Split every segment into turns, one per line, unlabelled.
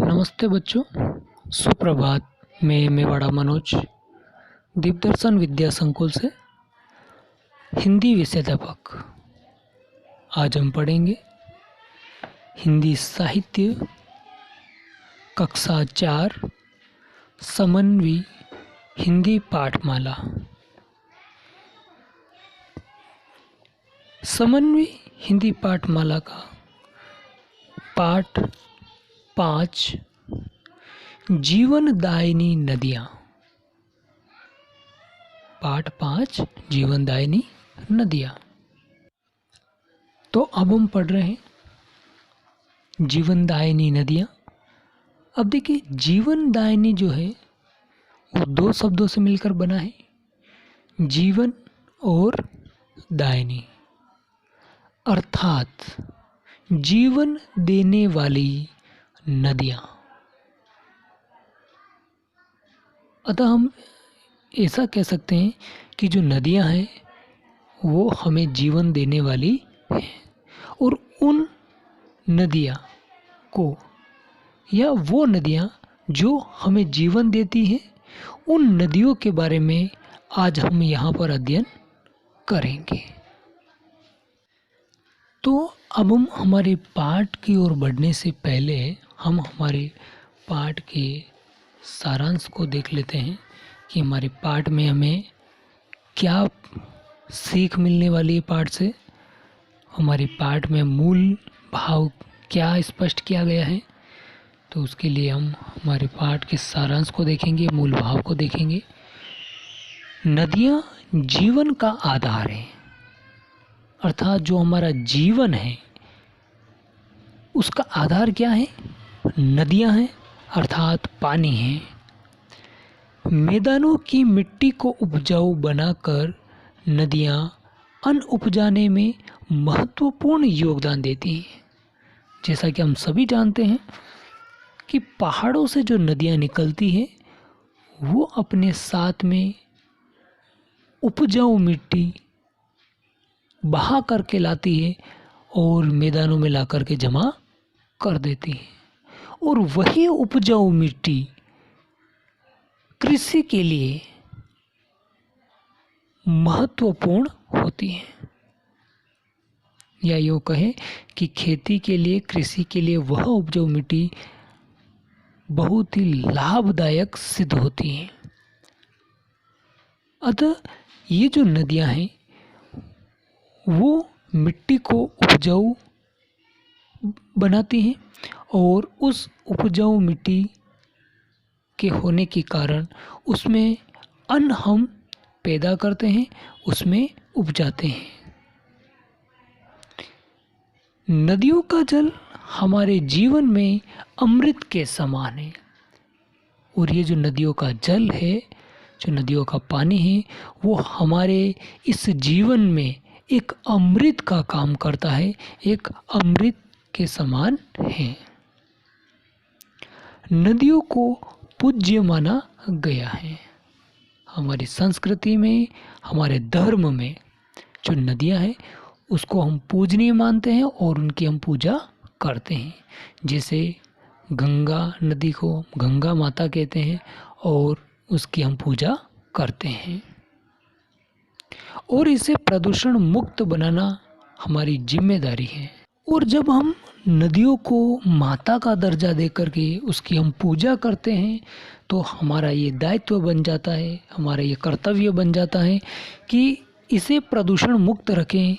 नमस्ते बच्चों, सुप्रभात। मैं मेवाड़ा मनोज दीपदर्शन विद्या संकुल से हिंदी विषयाध्यापक। आज हम पढ़ेंगे हिंदी साहित्य कक्षा 4 समन्वय हिंदी पाठमाला। समन्वय हिंदी पाठमाला का पाठ 5 जीवनदायिनी नदियाँ। पाठ 5 जीवनदायिनी नदियाँ। तो अब हम पढ़ रहे हैं जीवनदायिनी नदियाँ। अब देखिए, जीवनदायिनी जो है वो दो शब्दों से मिलकर बना है, जीवन और दायिनी, अर्थात जीवन देने वाली नदियाँ। अतः हम ऐसा कह सकते हैं कि जो नदियाँ हैं वो हमें जीवन देने वाली हैं, और उन नदियाँ को या वो नदियाँ जो हमें जीवन देती हैं, उन नदियों के बारे में आज हम यहाँ पर अध्ययन करेंगे। तो अब हम हमारे पाठ की ओर बढ़ने से पहले हम हमारे पाठ के सारांश को देख लेते हैं कि हमारे पाठ में हमें क्या सीख मिलने वाली है। पाठ से हमारे पाठ में मूल भाव क्या स्पष्ट किया गया है। तो उसके लिए हम हमारे पाठ के सारांश को देखेंगे, मूल भाव को देखेंगे। नदियाँ जीवन का आधार है, अर्थात जो हमारा जीवन है उसका आधार क्या है? नदियाँ हैं, अर्थात पानी है। मैदानों की मिट्टी को उपजाऊ बनाकर नदियाँ अन्न उपजाने में महत्वपूर्ण योगदान देती हैं। जैसा कि हम सभी जानते हैं कि पहाड़ों से जो नदियाँ निकलती हैं वो अपने साथ में उपजाऊ मिट्टी बहा करके लाती है और मैदानों में ला करके जमा कर देती है, और वही उपजाऊ मिट्टी कृषि के लिए महत्वपूर्ण होती है। या यूँ कहें कि खेती के लिए, कृषि के लिए वह उपजाऊ मिट्टी बहुत ही लाभदायक सिद्ध होती है। अतः ये जो नदियाँ हैं वो मिट्टी को उपजाऊ बनाती हैं, और उस उपजाऊ मिट्टी के होने के कारण उसमें अन्न हम पैदा करते हैं, उसमें उपजाते हैं। नदियों का जल हमारे जीवन में अमृत के समान है, और ये जो नदियों का जल है, जो नदियों का पानी है, वो हमारे इस जीवन में एक अमृत का काम करता है, एक अमृत के समान है। नदियों को पूज्य माना गया है। हमारी संस्कृति में, हमारे धर्म में जो नदियाँ हैं उसको हम पूजनीय मानते हैं और उनकी हम पूजा करते हैं। जैसे गंगा नदी को गंगा माता कहते हैं और उसकी हम पूजा करते हैं, और इसे प्रदूषण मुक्त बनाना हमारी जिम्मेदारी है। और जब हम नदियों को माता का दर्जा दे करके उसकी हम पूजा करते हैं तो हमारा ये दायित्व बन जाता है, हमारा ये कर्तव्य बन जाता है कि इसे प्रदूषण मुक्त रखें,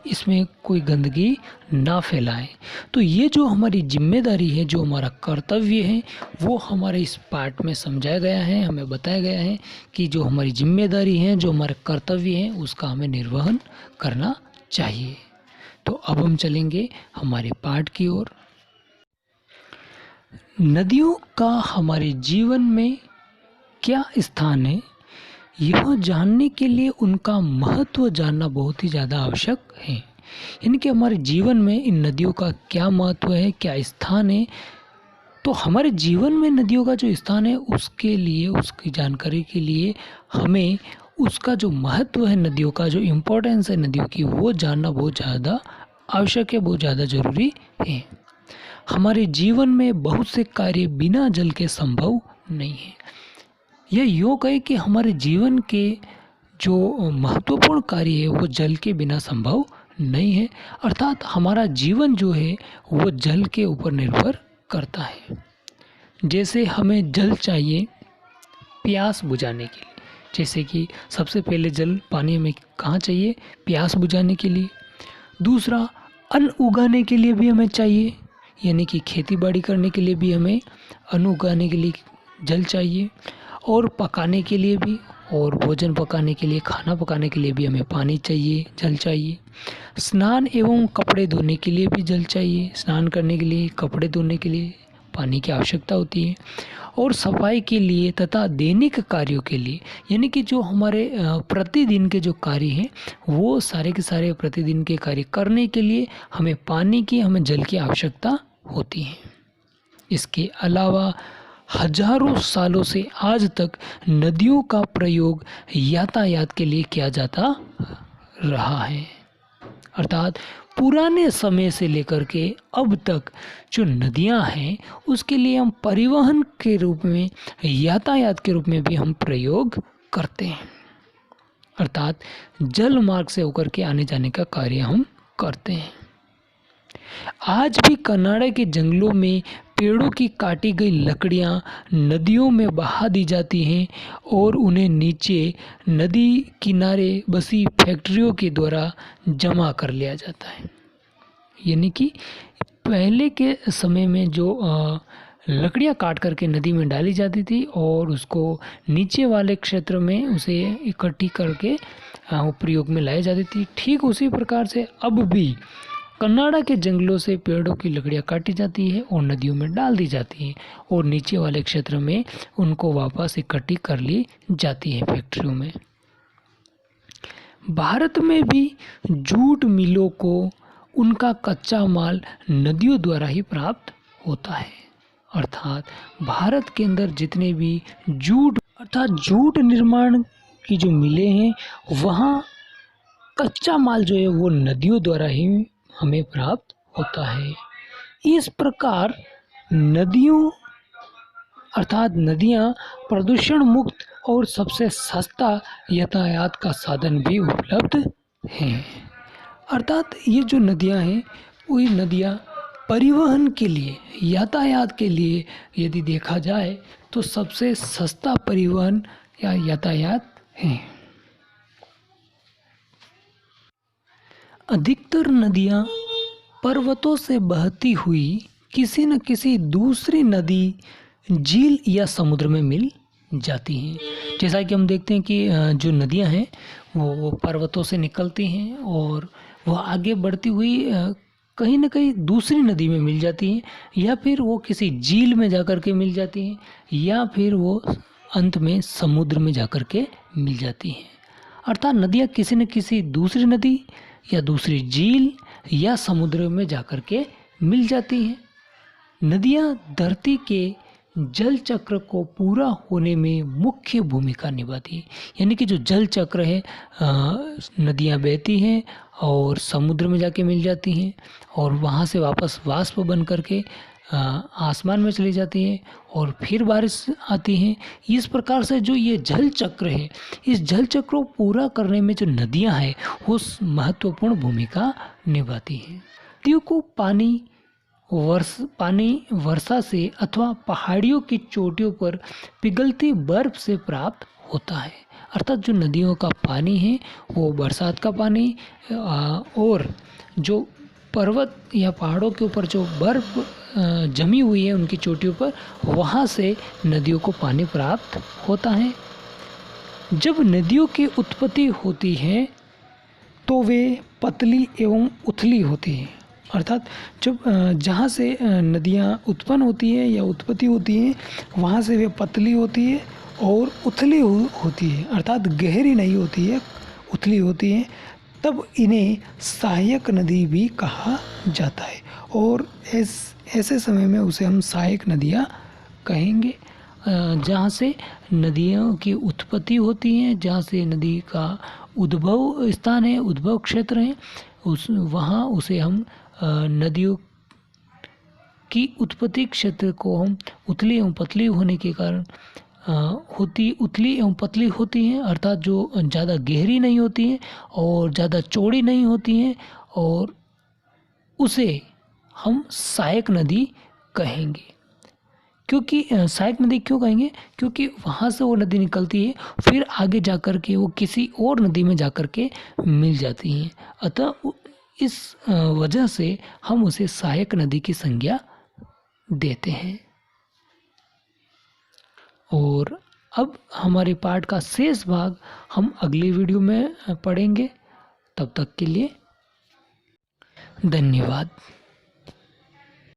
इसमें कोई गंदगी ना फैलाएं। तो ये जो हमारी जिम्मेदारी है, जो हमारा कर्तव्य है, वो हमारे इस पाठ में समझाया गया है, हमें बताया गया है कि जो हमारी जिम्मेदारी है, जो हमारे कर्तव्य है, उसका हमें निर्वहन करना चाहिए। तो अब हम चलेंगे हमारे पाठ की ओर। नदियों का हमारे जीवन में क्या स्थान है, यह जानने के लिए उनका महत्व जानना बहुत ही ज़्यादा आवश्यक है। यानी कि हमारे जीवन में इन नदियों का क्या महत्व है, क्या स्थान है। तो हमारे जीवन में नदियों का जो स्थान है उसके लिए, उसकी जानकारी के लिए हमें उसका जो महत्व है, नदियों का जो इम्पोर्टेंस है नदियों की, वो जानना बहुत ज़्यादा आवश्यक है, बहुत ज़्यादा ज़रूरी है। हमारे जीवन में बहुत से कार्य बिना जल के संभव नहीं है। यह योग है कि हमारे जीवन के जो महत्वपूर्ण कार्य है वो जल के बिना संभव नहीं है, अर्थात हमारा जीवन जो है वो जल के ऊपर निर्भर करता है। जैसे हमें जल चाहिए प्यास बुझाने के लिए, जैसे कि सबसे पहले जल पानी हमें कहाँ चाहिए? प्यास बुझाने के लिए। दूसरा, अन्न उगाने के लिए भी हमें चाहिए, यानी कि खेती बाड़ी करने के लिए भी हमें अन्न उगाने के लिए जल चाहिए, और पकाने के लिए भी, और भोजन पकाने के लिए, खाना पकाने के लिए भी हमें पानी चाहिए, जल चाहिए। स्नान एवं कपड़े धोने के लिए भी जल चाहिए, स्नान करने के लिए, कपड़े धोने के लिए पानी की आवश्यकता होती है। और सफाई के लिए तथा दैनिक कार्यों के लिए, यानी कि जो हमारे प्रतिदिन के जो कार्य हैं वो सारे के सारे प्रतिदिन के कार्य करने के लिए हमें पानी की, हमें जल की आवश्यकता होती है। इसके अलावा हजारों सालों से आज तक नदियों का प्रयोग यातायात के लिए किया जाता रहा है, अर्थात पुराने समय से लेकर के अब तक जो नदियां हैं उसके लिए हम परिवहन के रूप में, यातायात के रूप में भी हम प्रयोग करते हैं, अर्थात जल मार्ग से होकर के आने जाने का कार्य हम करते हैं। आज भी कनाडा के जंगलों में पेड़ों की काटी गई लकड़ियां नदियों में बहा दी जाती हैं और उन्हें नीचे नदी किनारे बसी फैक्ट्रियों के द्वारा जमा कर लिया जाता है। यानी कि पहले के समय में जो लकड़ियां काट करके नदी में डाली जाती थी और उसको नीचे वाले क्षेत्र में उसे इकट्ठी करके प्रयोग में लाई जाती थी, ठीक उसी प्रकार से अब भी कनाडा के जंगलों से पेड़ों की लकड़ियां काटी जाती है और नदियों में डाल दी जाती हैं और नीचे वाले क्षेत्र में उनको वापस इकट्ठी कर ली जाती है फैक्ट्रियों में। भारत में भी जूट मिलों को उनका कच्चा माल नदियों द्वारा ही प्राप्त होता है, अर्थात भारत के अंदर जितने भी जूट निर्माण की जो मिलें हैं वहाँ कच्चा माल जो है वो नदियों द्वारा ही हमें प्राप्त होता है। इस प्रकार नदियों अर्थात नदियाँ प्रदूषण मुक्त और सबसे सस्ता यातायात का साधन भी उपलब्ध हैं, अर्थात ये जो नदियाँ हैं वही नदियाँ परिवहन के लिए, यातायात के लिए यदि देखा जाए तो सबसे सस्ता परिवहन या यातायात है। अधिकतर नदियाँ पर्वतों से बहती हुई किसी न किसी दूसरी नदी, झील या समुद्र में मिल जाती हैं। जैसा कि हम देखते हैं कि जो नदियाँ हैं वो पर्वतों से निकलती हैं और वह आगे बढ़ती हुई कहीं न कहीं दूसरी नदी में मिल जाती हैं, या फिर वो किसी झील में जाकर के मिल जाती हैं, या फिर वो अंत में समुद्र में जाकर के मिल जाती हैं। अर्थात नदियाँ किसी न किसी दूसरी नदी या दूसरी झील या समुद्र में जाकर के मिल जाती हैं। नदियाँ धरती के जल चक्र को पूरा होने में मुख्य भूमिका निभाती है, यानी कि जो जल चक्र है, नदियाँ बहती हैं और समुद्र में जाके मिल जाती हैं और वहाँ से वापस वाष्प बन करके आसमान में चली जाती हैं और फिर बारिश आती हैं। इस प्रकार से जो ये जल चक्र है, इस जल चक्र को पूरा करने में जो नदियाँ हैं वो महत्वपूर्ण भूमिका निभाती हैं। नदियों को पानी वर्षा से अथवा पहाड़ियों की चोटियों पर पिघलती बर्फ से प्राप्त होता है, अर्थात जो नदियों का पानी है वो बरसात का पानी और जो पर्वत या पहाड़ों के ऊपर जो बर्फ जमी हुई है उनकी चोटियों पर, वहाँ से नदियों को पानी प्राप्त होता है। जब नदियों की उत्पत्ति होती है तो वे पतली एवं उथली होती हैं, अर्थात जब जहाँ से नदियाँ उत्पन्न होती हैं या उत्पत्ति होती हैं वहाँ से वे पतली होती है और उथली होती है, अर्थात गहरी नहीं होती है, उथली होती है। तब इन्हें सहायक नदी भी कहा जाता है और ऐसे समय में उसे हम सहायक नदियाँ कहेंगे, जहाँ से नदियों की उत्पत्ति होती है, जहाँ से नदी का उद्भव स्थान है, उद्भव क्षेत्र है, वहाँ उसे हम नदियों की उत्पत्ति क्षेत्र को हम उथली एवं पतली होने के कारण उथली एवं पतली होती हैं, अर्थात जो ज़्यादा गहरी नहीं होती हैं और ज़्यादा चौड़ी नहीं होती हैं, और उसे हम सहायक नदी कहेंगे। क्योंकि सहायक नदी क्यों कहेंगे? क्योंकि वहाँ से वो नदी निकलती है, फिर आगे जा कर के वो किसी और नदी में जा कर के मिल जाती हैं। अतः इस वजह से हम उसे सहायक नदी की संज्ञा देते हैं। और अब हमारे पाठ का शेष भाग हम अगली वीडियो में पढ़ेंगे। तब तक के लिए धन्यवाद।